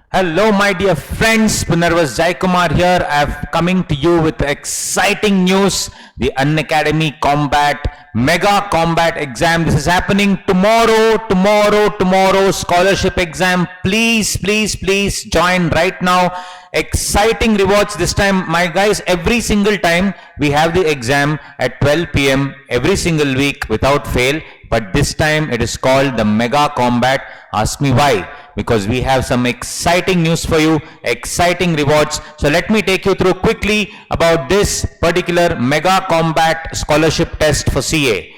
Hello, my dear friends. Punarvas Jaikumar here. I am coming to you with exciting news. The Unacademy Combat Mega Combat Exam. This is happening tomorrow. Scholarship exam. Please join right now. Exciting rewards this time, my guys. Every single time we have the exam at 12 p.m. every single week without fail. But this time it is called the Mega Combat. Ask me why. Because we have some exciting news for you, exciting rewards. So let me take you through quickly about this particular Mega Combat Scholarship Test for CA.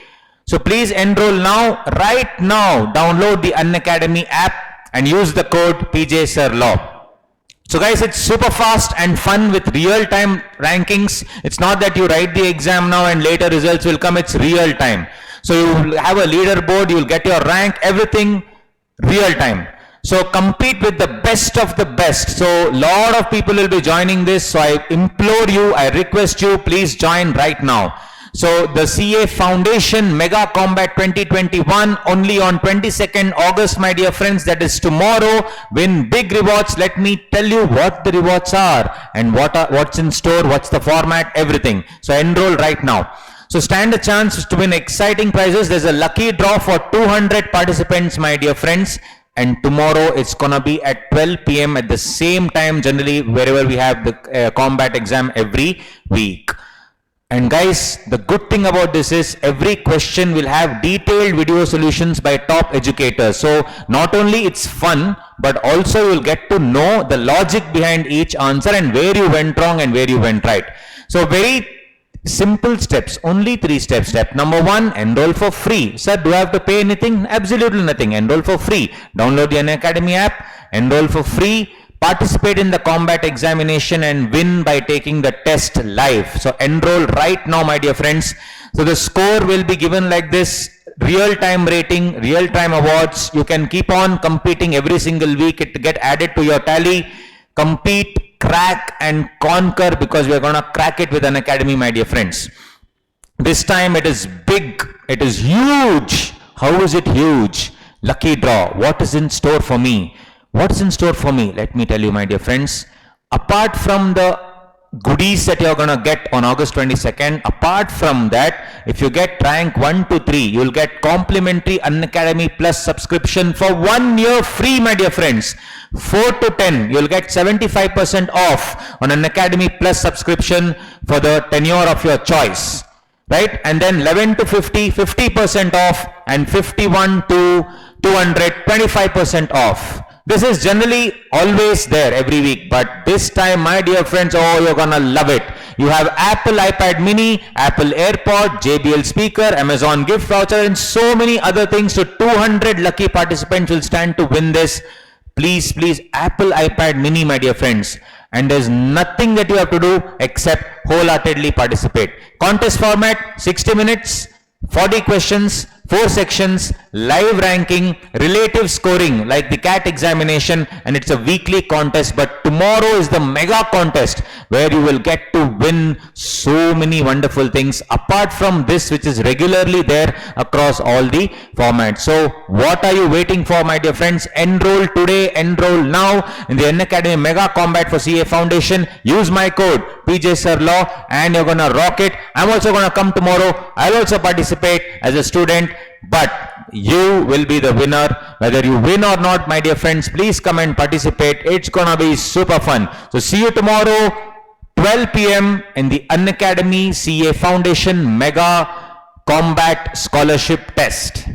So please enroll now, right now. Download the Unacademy app and use the code PJSirLaw. So guys, it's super fast and fun with real-time rankings. It's not that you write the exam now and later results will come. It's real-time. So you have a leaderboard, you'll get your rank, everything real-time. So compete with the best of the best. So lot of people will be joining this. So I implore you, I request you, please join right now. So the CA Foundation Mega Combat 2021 only on 22nd August, my dear friends. That is tomorrow. Win big rewards. Let me tell you what the rewards are and what's in store, what's the format, everything. So enroll right now. So stand a chance to win exciting prizes. There's a lucky draw for 200 participants, my dear friends. And tomorrow it's gonna be at 12 p.m. at the same time, generally wherever we have the combat exam every week. And guys, the good thing about this is every question will have detailed video solutions by top educators. So not only it's fun, but also you'll get to know the logic behind each answer and where you went wrong and where you went right. So very simple steps, only 3 steps. Step number 1, enroll for free. Sir, do I have to pay anything? Absolutely nothing. Enroll for free. Download the Unacademy app, enroll for free, participate in the combat examination and win by taking the test live. So enroll right now, my dear friends. So the score will be given like this: real-time rating, real-time awards. You can keep on competing every single week. It get added to your tally. Compete, crack and conquer, because we are going to crack it with Unacademy, my dear friends. This time it is big, it is huge. How is it huge? Lucky draw. What is in store for me? What's in store for me? Let me tell you, my dear friends. Apart from the goodies that you're going to get on August 22nd, apart from that, if you get rank 1 to 3, you'll get complimentary Unacademy Plus subscription for 1 year free, my dear friends. 4 to 10, you'll get 75% off on Unacademy Plus subscription for the tenure of your choice, right? And then 11 to 50, 50% off, and 51 to 200, 25% off. This is generally always there every week, but this time, my dear friends, oh, you're gonna love it. You have Apple iPad Mini, Apple AirPod, JBL speaker, Amazon gift voucher, and so many other things. So 200 lucky participants will stand to win this. Please, Apple iPad Mini, my dear friends. And there's nothing that you have to do except wholeheartedly participate. Contest format, 60 minutes, 40 questions, 4 sections, live ranking, relative scoring like the CAT examination, and it's a weekly contest. But tomorrow is the mega contest where you will get to win so many wonderful things apart from this, which is regularly there across all the formats. So what are you waiting for, my dear friends? Enroll today, enroll now in the Unacademy Mega Combat for CA Foundation. Use my code PJSirLaw and you're gonna rock it. I'm also gonna come tomorrow. I'll also participate as a student, but you will be the winner. Whether you win or not, my dear friends, please come and participate. It's gonna be super fun. So see you tomorrow, 12 p.m. in the Unacademy CA Foundation Mega Combat Scholarship Test.